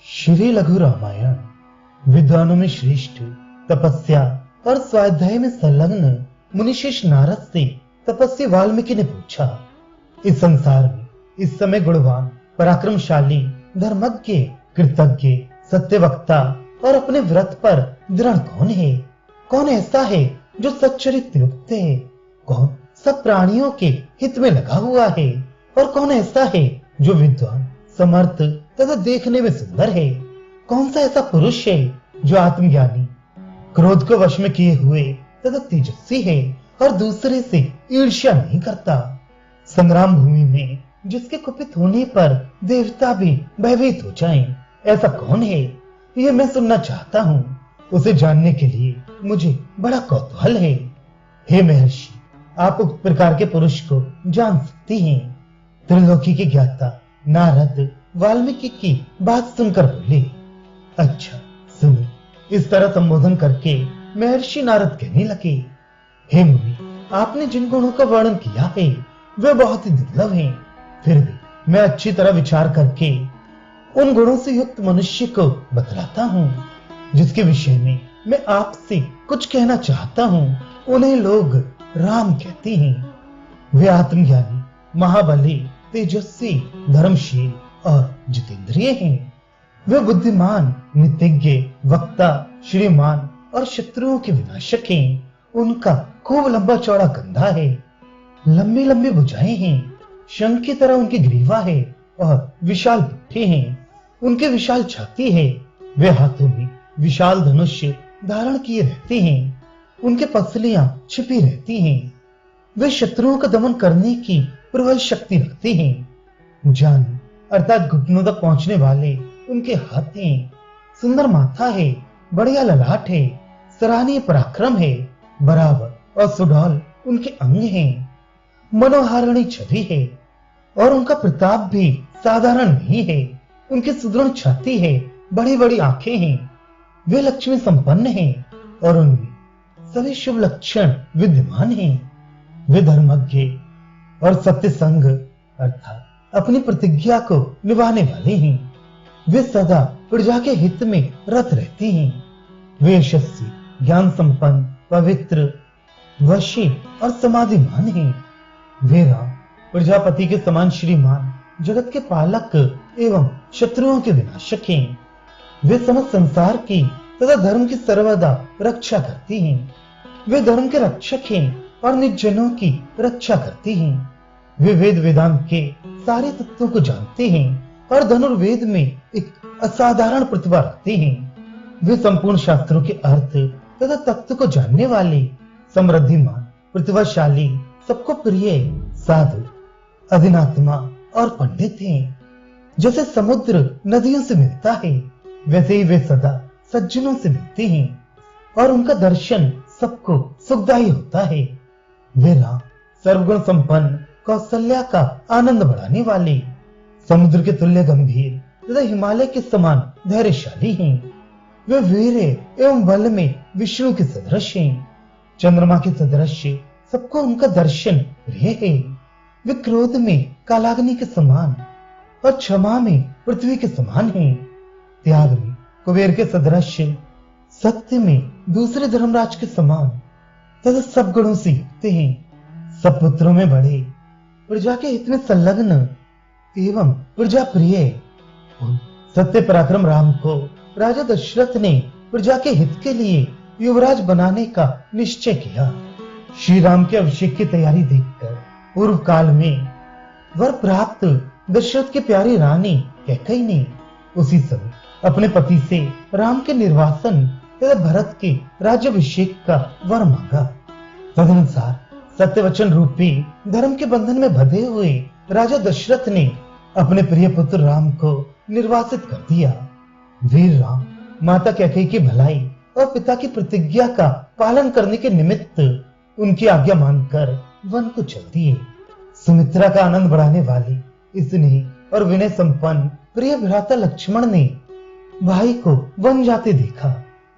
श्री लघु रामायण विद्वानों में श्रेष्ठ, तपस्या और स्वाध्याय में संलग्न मुनिशिष नारद से तपस्वी वाल्मीकि ने पूछा, इस संसार में इस समय गुणवान, पराक्रमशाली, धर्मज्ञ, कृतज्ञ, सत्यवक्ता और अपने व्रत पर दृढ़ कौन है? कौन ऐसा है जो सच्चरित्र युक्त है? कौन सब प्राणियों के हित में लगा हुआ है? और कौन ऐसा है जो विद्वान, समर्थ तथा देखने में सुंदर है? कौन सा ऐसा पुरुष है जो आत्मज्ञानी, क्रोध को वश में किए हुए तथा तेजस्वी है और दूसरे से ईर्ष्या नहीं करता? संग्राम भूमि में जिसके कुपित होने पर देवता भी भयभीत हो जाएं, ऐसा कौन है? ये मैं सुनना चाहता हूँ। उसे जानने के लिए मुझे बड़ा कौतूहल है। हे महर्षि, आप उस प्रकार के पुरुष को जान सकती हैं। त्रिलोकी के ज्ञाता नारद वाल्मीकि की बात सुनकर बोले, अच्छा सुनिए। इस तरह संबोधन करके महर्षि नारद कहने लगे, हे मुनि, आपने जिन गुणों का वर्णन किया है वे बहुत ही दुर्लभ हैं। फिर भी मैं अच्छी तरह विचार करके उन गुणों से युक्त मनुष्य को बतलाता हूँ जिसके विषय में मैं आपसे कुछ कहना चाहता हूँ। उन्हें लोग राम कहते हैं। वे आत्मज्ञानी, महाबली, तेजस्वी, धर्मशील और जितेंद्रिय हैं। वे बुद्धिमान, नीतिज्ञ, वक्ता, श्रीमान और शत्रुओं के विनाशक हैं। उनका खूब लंबा चौड़ा कंधा है, लंबी लंबी भुजाएं हैं, शंख की तरह उनकी ग्रीवा है और विशाल पुट्ठे हैं। उनके विशाल छाती है। वे हाथों में विशाल धनुष धारण किए रहते हैं। उनके पसलियां छिपी रहती हैं। वे शत्रुओं का दमन करने की प्रबल शक्ति रखते हैं। जान अर्थात घुटनों तक पहुंचने वाले उनके हाथ हैं। सुंदर माथा है, बढ़िया ललाट है, सराहनीय पराक्रम है, बराबर और सुडौल उनके अंग हैं। मनोहारिणी छवि है और उनका प्रताप भी साधारण नहीं है। उनकी सुदृढ़ छाती है, बड़ी बड़ी आंखें हैं। वे लक्ष्मी संपन्न हैं और उनमें सभी शुभ लक्षण विद्यमान हैं। वे धर्मज्ञ और सत्य संग अर्थात अपनी प्रतिज्ञा को निभाने वाले हैं। वे सदा प्रजा के हित में रत रहते हैं। वे यशस्वी, ज्ञान संपन्न, पवित्र, वशी और समाधिमान हैं। वे राम प्रजापति के समान श्रीमान, जगत के पालक एवं शत्रुओं के विनाशक हैं। वे समस्त संसार की तथा धर्म की सर्वदा रक्षा करती हैं। वे धर्म के रक्षक हैं और निर्जनों की रक्षा करती हैं। वे वेद वेदांत के सारे तत्वों को जानते हैं और धनुर्वेद में एक असाधारण प्रतिभा रखते हैं। वे संपूर्ण शास्त्रों के अर्थ तथा तत्व को जानने वाले, समृद्धिमान, प्रतिभाशाली, सबको प्रिय, साधु, अधीनात्मा और पंडित हैं। जैसे समुद्र नदियों से मिलता है, वैसे ही वे सदा सज्जनों से मिलते हैं और उनका दर्शन सबको सुखदायी होता है। वे राम सर्वगुण संपन्न, कौशल्या का आनंद बढ़ाने वाले, समुद्र के तुल्य गंभीर तथा हिमालय के समान धैर्यशाली हैं। वे वीर एवं बल में विष्णु के सदृश हैं। चंद्रमा के सदृश सबको उनका दर्शन प्रिय है। वे क्रोध में कालाग्नि के समान और क्षमा में पृथ्वी के समान हैं। त्याग में कुबेर के सदृश, सत्य में दूसरे धर्मराज के समान तथा सब गुणों से युक्त हैं। सब पुत्रों में बड़े, प्रजा के हित में संलग्न एवं प्रजा प्रिय। सत्य पराक्रम राम को राजा दशरथ ने प्रजा के हित के लिए युवराज बनाने का निश्चय किया। श्री राम के अभिषेक की तैयारी देखकर पूर्व काल में वर प्राप्त दशरथ की प्यारी रानी कैकेयी ने उसी समय अपने पति से राम के निर्वासन तथा भरत के राज्याभिषेक का वर मांगा। तदनुसार सत्यवचन रूपी धर्म के बंधन में बंधे हुए राजा दशरथ ने अपने प्रिय पुत्र राम को निर्वासित कर दिया। वीर राम माता कैकेयी की भलाई और पिता की प्रतिज्ञा का पालन करने के निमित्त उनकी आज्ञा मानकर वन को चल दिए। सुमित्रा का आनंद बढ़ाने वाली स्नेह और विनय संपन्न प्रिय भ्राता लक्ष्मण ने भाई को वन जाते देखा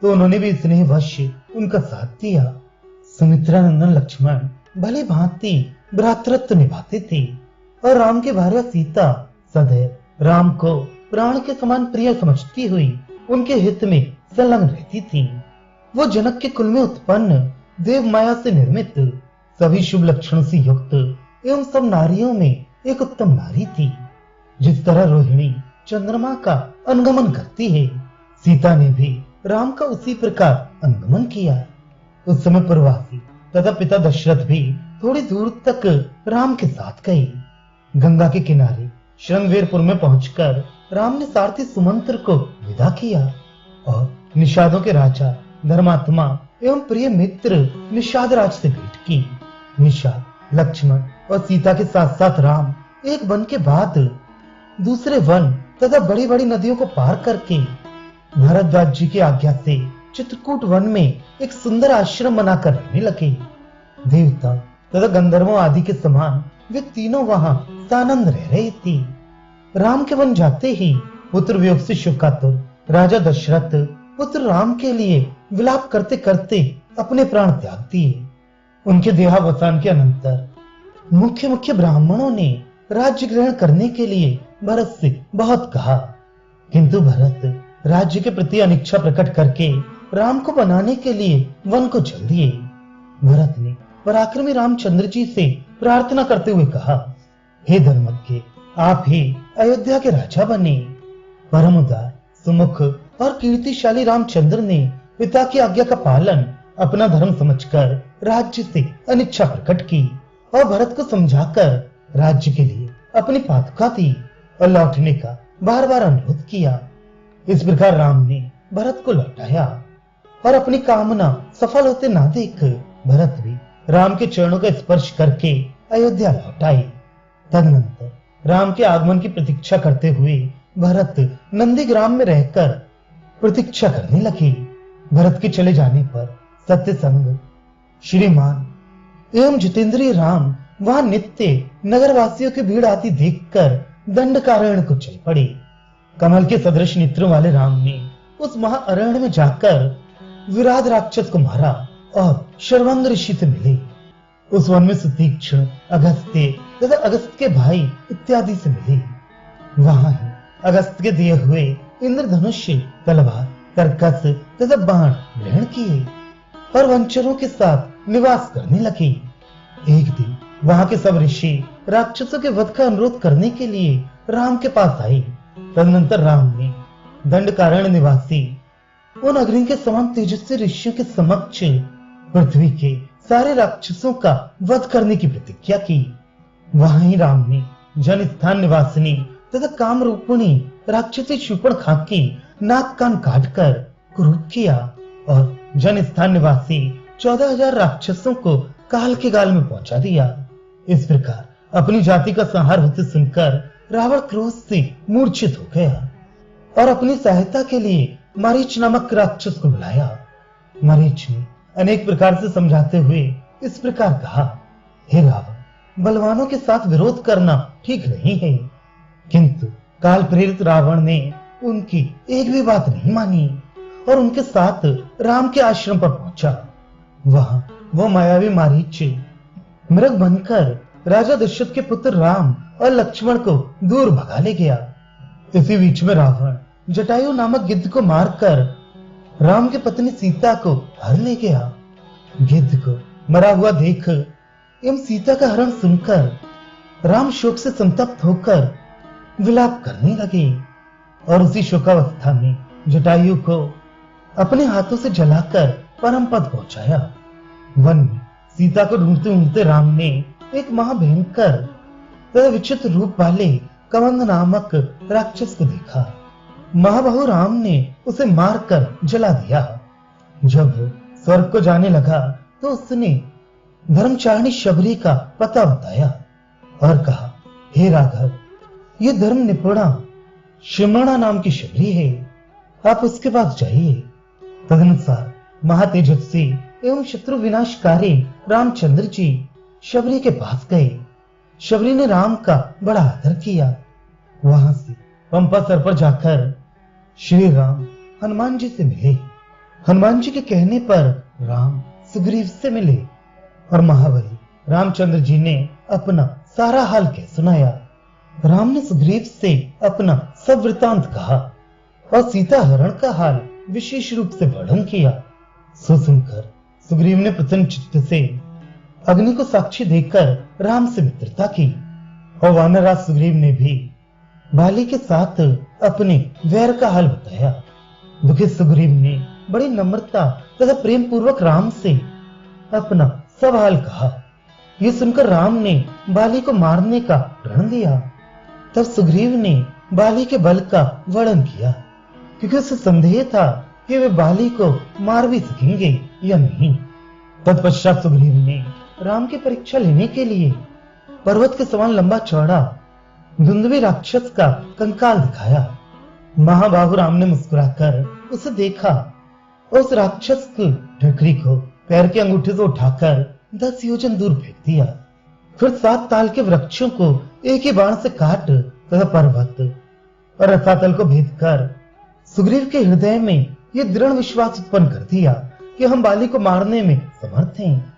तो उन्होंने भी स्नेहवश उनका साथ दिया। सुमित्रा नंदन लक्ष्मण भली भांति भ्रातृत्व निभाते थे और राम की भार्या सीता सदैव राम को प्राण के समान प्रिय समझती हुई उनके हित में संलग्न रहती थी। वो जनक के कुल में उत्पन्न देव माया से निर्मित सभी शुभ लक्षणों से युक्त एवं सब नारियों में एक उत्तम नारी थी। जिस तरह रोहिणी चंद्रमा का अनुगमन करती है, सीता ने भी राम का उसी प्रकार अनुगमन किया। उस समय पूर्ववासी तथा पिता दशरथ भी थोड़ी दूर तक राम के साथ गए। गंगा के किनारे श्रृंगवेरपुर में पहुंचकर राम ने सारथी सुमंत्र को विदा किया और निषादों के राजा धर्मात्मा एवं प्रिय मित्र निषाद राज से भेंट की। निषाद, लक्ष्मण और सीता के साथ साथ राम एक वन के बाद दूसरे वन तथा बड़ी बड़ी नदियों को पार करके भरद्वाज जी की आज्ञा से चित्रकूट वन में एक सुंदर आश्रम बनाकर रहने लगे। देवता तथा गंधर्वों आदि के समान वे तीनों वहां सानंद रह रहे थे। राम के वन जाते ही पुत्र वियोग से शोकातुर राजा दशरथ पुत्र राम के लिए विलाप करते करते अपने प्राण त्याग दिए। उनके देहावसान के अनंतर मुख्य मुख्य ब्राह्मणों ने राज्य ग्रहण करने के लिए भरत से बहुत कहा, किंतु भरत राज्य के प्रति अनिच्छा प्रकट करके राम को बनाने के लिए वन को चल दिए। भरत ने पराक्रमी रामचंद्र जी से प्रार्थना करते हुए कहा, हे धर्मज्ञ, आप ही अयोध्या के राजा बने। परम उदार, सुमुख और कीर्तिशाली रामचंद्र ने पिता की आज्ञा का पालन अपना धर्म समझकर राज्य से अनिच्छा प्रकट की और भरत को समझाकर राज्य के लिए अपनी पादुका दी और लौटने का बार बार अनुरोध किया। इस प्रकार राम ने भरत को लौटाया और अपनी कामना सफल होते ना देख भरत भी राम के चरणों का स्पर्श करके अयोध्या लौट आए। तदनंतर राम के आगमन की प्रतीक्षा करते हुए भरत नंदीग्राम में रहकर प्रतीक्षा करने लगे। भरत के चले जाने पर सत्यसंग, श्रीमान एवं जितेंद्रिय राम वहां नित्य नगरवासियों की भीड़ आती देखकर दंडकारण्य को चल पड़े। कमल के सदृश नेत्रों वाले राम ने उस महाअरण्य में जाकर विराध राक्षस को मारा और शर्वंग ऋषि से मिले। उस वन में सुतीक्ष्ण, अगस्त्य तथा अगस्त के भाई इत्यादि से मिले। वहां ही अगस्त के दिए हुए इंद्रधनुष, तलवार, कर्कश तथा बाण ग्रहण किए और वंचरों के साथ निवास करने लगे। एक दिन वहां के सब ऋषि राक्षसों के वध का अनुरोध करने के लिए राम के पास आए। तदनंतर राम ने दंडकारण्य निवासी उन अग्नि के समान तेजस्वी ऋषियों के समक्ष पृथ्वी के सारे राक्षसों का वध करने की प्रतिज्ञा की। वहां ही राम ने जन स्थान निवासिनी तथा काम रूपिणी राक्षसी शूर्पणखा की नाक कान काटकर क्रूर किया और जन स्थान निवासी 14,000 राक्षसों को काल के गाल में पहुंचा दिया। इस प्रकार अपनी जाति का संहार होते सुनकर रावण क्रोध से मूर्छित हो गया और अपनी सहायता के लिए मरीच नामक राक्षस को बुलाया। मरीच ने अनेक प्रकार से समझाते हुए इस प्रकार कहा, हे रावण, बलवानों के साथ विरोध करना ठीक नहीं है। किंतु काल प्रेरित रावण ने उनकी एक भी बात नहीं मानी और उनके साथ राम के आश्रम पर पहुंचा। वहां वो मायावी मारीच मृग बनकर राजा दशरथ के पुत्र राम और लक्ष्मण को दूर भगा ले गया। इसी बीच में रावण जटायु नामक गिद्ध को मारकर राम की पत्नी सीता को हर ले गया। गिद्ध को मरा हुआ देख एवं सीता का हरण सुनकर राम शोक से संतप्त होकर विलाप करने लगे और उसी शोकावस्था में जटायु को अपने हाथों से जलाकर परम पद पहुंचाया। वन में सीता को ढूंढते ढूंढते राम ने एक महाभयंकर तथा विचित्र रूप वाले कवंद नामक राक्षस को देखा। महाबाहु राम ने उसे मारकर जला दिया। जब वो स्वर्ग को जाने लगा तो उसने धर्मचारिणी शबरी का पता बताया और कहा, हे राघव, ये धर्म निपुणा शिमणा नाम की शबरी है, आप उसके पास जाइए। तदनुसार महातेजस्वी एवं शत्रु विनाशकारी रामचंद्र जी शबरी के पास गए। शबरी ने राम का बड़ा आदर किया। वहां से पंपा सर पर जाकर श्री राम हनुमान जी से मिले। हनुमान जी के कहने पर राम सुग्रीव से मिले और महाबली रामचंद्र जी ने अपना सारा हाल कह सुनाया। राम ने सुग्रीव से अपना सब वृतांत कहा और सीता हरण का हाल विशेष रूप से वर्णन किया। सो सुनकर सुग्रीव ने प्रसन्न चित्त से अग्नि को साक्षी देकर राम से मित्रता की और वानरराज सुग्रीव ने भी बाली के साथ अपने वैर का हाल बताया। दुखित सुग्रीव ने बड़ी नम्रता तथा प्रेम पूर्वक राम से अपना सब हाल कहा। यह सुनकर राम ने बाली को मारने का प्रण दिया। तब सुग्रीव ने बाली के बल का वर्णन किया, क्योंकि उसे संदेह था कि वे बाली को मार भी सकेंगे या नहीं। तत्पश्चात सुग्रीव ने राम की परीक्षा लेने के लिए पर्वत के समान लंबा चौड़ा धुंधवी राक्षस का कंकाल दिखाया। महाबाहु राम ने मुस्कुराकर उसे देखा और उस राक्षस की ढकरी को पैर के अंगूठे से उठाकर 10 योजन दूर फेंक दिया। फिर 7 ताल के वृक्षों को एक ही बाण से काट तथा पर्वत और रसातल को भेद कर सुग्रीव के हृदय में यह दृढ़ विश्वास उत्पन्न कर दिया कि हम बाली को मारने में समर्थ हैं।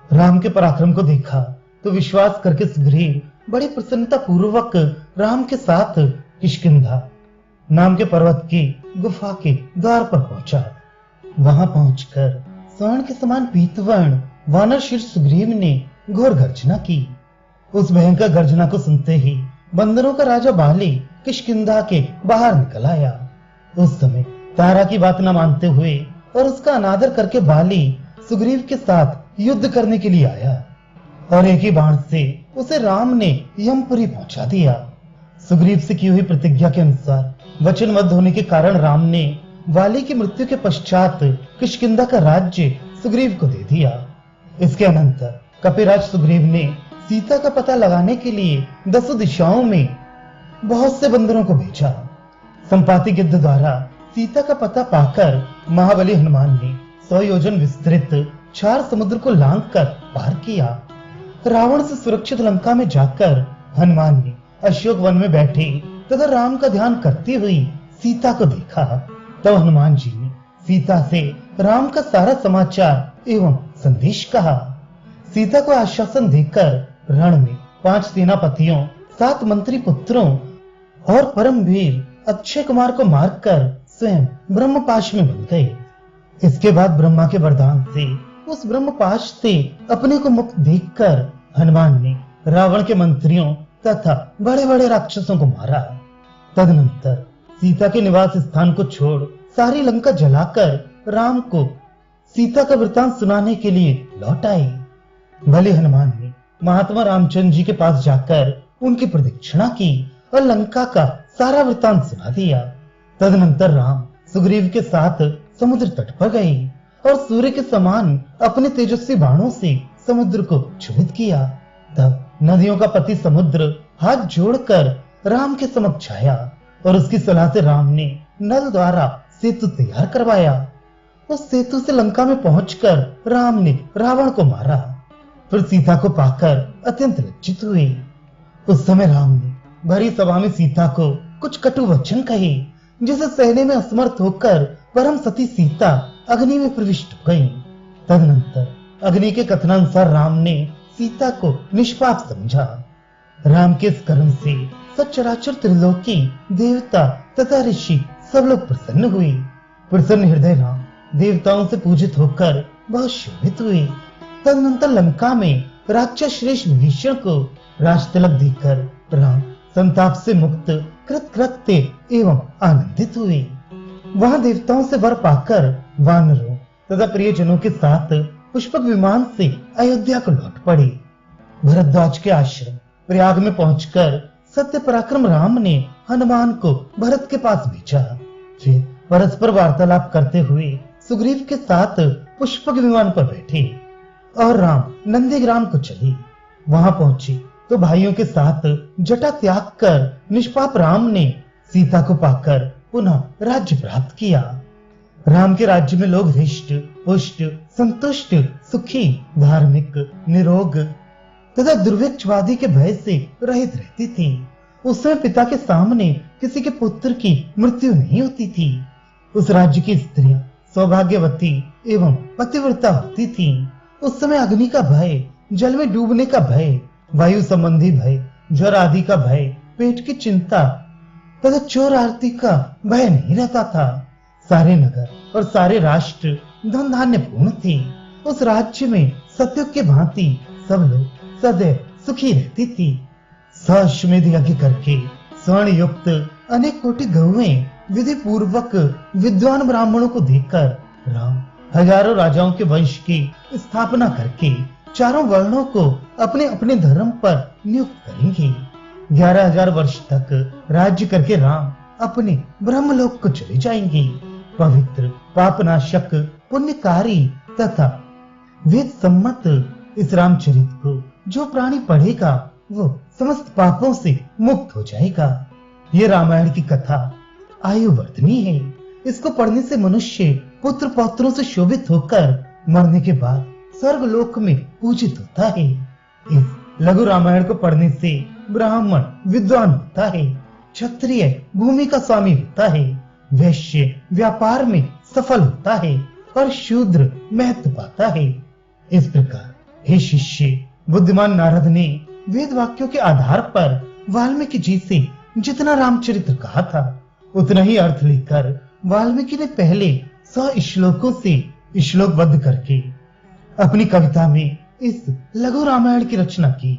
राम के पराक्रम को देखा तो विश्वास करके सुग्रीव बड़ी प्रसन्नता पूर्वक राम के साथ किष्किंधा नाम के पर्वत की गुफा के द्वार पर पहुंचा। वहां पहुंचकर स्वर्ण के समान पीतवर्ण वानर शीर्ष सुग्रीव ने घोर गर्जना की। उस भयंकर गर्जना को सुनते ही बंदरों का राजा बाली किष्किंधा के बाहर निकल आया। उस समय तारा की बात न मानते हुए और उसका अनादर करके बाली सुग्रीव के साथ युद्ध करने के लिए आया और एक ही बाण से उसे राम ने यमपुरी पहुंचा दिया। सुग्रीव से की हुई प्रतिज्ञा के अनुसार वचनबद्ध होने के कारण राम ने बाली की मृत्यु के पश्चात किष्किंधा का राज्य सुग्रीव को दे दिया। इसके अनंतर कपिराज सुग्रीव ने सीता का पता लगाने के लिए 10 दिशाओं में बहुत से बंदरों को भेजा। संपाति गिद्ध द्वारा सीता का पता पाकर महाबली हनुमान ने 100 योजन विस्तृत 4 समुद्र को लांघ कर पार किया। रावण से सुरक्षित लंका में जाकर हनुमान ने अशोक वन में बैठे तथा राम का ध्यान करती हुई सीता को देखा। तब हनुमान जी ने सीता से राम का सारा समाचार एवं संदेश कहा। सीता को आश्वासन देकर रण में 5 सेनापतियों, 7 मंत्री पुत्रों और परम वीर अक्षय कुमार को मारकर स्वयं ब्रह्मपाश में बंध गए। इसके बाद ब्रह्मा के वरदान से उस ब्रह्मपाश से अपने को मुक्त देखकर हनुमान ने रावण के मंत्रियों तथा बड़े बड़े राक्षसों को मारा। तदनंतर सीता के निवास स्थान को छोड़ सारी लंका जलाकर राम को सीता का वृतांत सुनाने के लिए लौट आए। भले हनुमान ने महात्मा रामचंद्र जी के पास जाकर उनकी प्रदक्षिणा की और लंका का सारा वृतांत सुना दिया। तदनंतर राम सुग्रीव के साथ समुद्र तट पर गए और सूर्य के समान अपने तेजस्वी बाणों से समुद्र को क्षुभित किया। तब नदियों का पति समुद्र हाथ जोड़कर राम के समक्ष आया और उसकी सलाह से राम ने नल द्वारा सेतु तैयार करवाया। उस सेतु से लंका में पहुंचकर राम ने रावण को मारा। फिर सीता को पाकर अत्यंत लज्जित हुए। उस समय राम ने भरी सभा में सीता को कुछ कटु वचन कहे, जिसे सहने में असमर्थ होकर परम सती सीता अग्नि में प्रविष्ट हो गई। तदनंतर अग्नि के कथनानुसार राम ने सीता को निष्पाप समझा। राम के इस कर्म से सचराचर त्रिलोकी देवता तथा ऋषि सब लोग प्रसन्न हुए। प्रसन्न हृदय राम देवताओं से पूजित होकर बहुत शोभित हुए। तदनंतर लंका में राक्षस श्रेष्ठ विभीषण को राज तिलक देकर राम संताप से मुक्त कृतकृत्य एवं आनंदित हुए। वहां देवताओं से वर पाकर वानरों तथा प्रियजनों के साथ पुष्पक विमान से अयोध्या को लौट पड़े। भरद्वाज के आश्रम प्रयाग में पहुंचकर सत्य पराक्रम राम ने हनुमान को भरत के पास भेजा। फिर परस्पर वार्तालाप करते हुए सुग्रीव के साथ पुष्पक विमान पर बैठे और राम नंदीग्राम को चले। वहां पहुंचे तो भाइयों के साथ जटा त्याग कर निष्पाप राम ने सीता को पाकर पुनः राज्य प्राप्त किया। राम के राज्य में लोग हृष्ट पुष्ट संतुष्ट सुखी धार्मिक निरोग तथा दुर्भिक्षवादी के भय से रहित रहती थी। उस समय पिता के सामने किसी के पुत्र की मृत्यु नहीं होती थी। उस राज्य की स्त्रियां सौभाग्यवती एवं पतिव्रता होती थी। उस समय अग्नि का भय, जल में डूबने का भय, वायु संबंधी भय, ज्वर आदि का भय पेट की चिंता तथा चोर आरती का भय नहीं रहता था। सारे नगर और सारे राष्ट्र धन धान्य पूर्ण थे। उस राज्य में सत्युग के भांति सब लोग सदैव सुखी रहती थी। सश्मेध यज्ञ करके स्वर्ण युक्त अनेक कोटि गौएं विधि पूर्वक विद्वान ब्राह्मणों को देकर राम हजारों राजाओं के वंश की स्थापना करके चारों वर्णों को अपने अपने धर्म पर नियुक्त करेंगे। 11,000 वर्ष तक राज्य करके राम अपने ब्रह्मलोक को चले जाएंगे। पवित्र पापनाशक पुण्यकारी तथा वेद सम्मत इस रामचरित को जो प्राणी पढ़ेगा वो समस्त पापों से मुक्त हो जाएगा। ये रामायण की कथा आयुवर्धनी है। इसको पढ़ने से मनुष्य पुत्र पौत्रों से शोभित होकर मरने के बाद स्वर्ग लोक में पूजित होता है। इस लघु रामायण को पढ़ने से ब्राह्मण विद्वान होता है, क्षत्रिय भूमि का स्वामी होता है, वैश्य व्यापार में सफल होता है और शूद्र महत्व पाता है। इस प्रकार हे शिष्य, बुद्धिमान नारद ने वेद वाक्यों के आधार पर वाल्मीकि जी से जितना रामचरित्र कहा था उतना ही अर्थ लेकर वाल्मीकि ने पहले 100 श्लोकों से श्लोकबद्ध करके अपनी कविता में इस लघु रामायण की रचना की।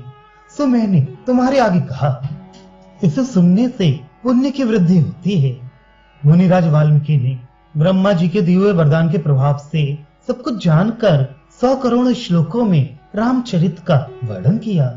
सो मैंने तुम्हारे आगे कहा, इसे सुनने से पुण्य की वृद्धि होती है। मुनिराज वाल्मीकि ने ब्रह्मा जी के दिए हुए वरदान के प्रभाव से सब कुछ जानकर 100 करोड़ श्लोकों में रामचरित का वर्णन किया।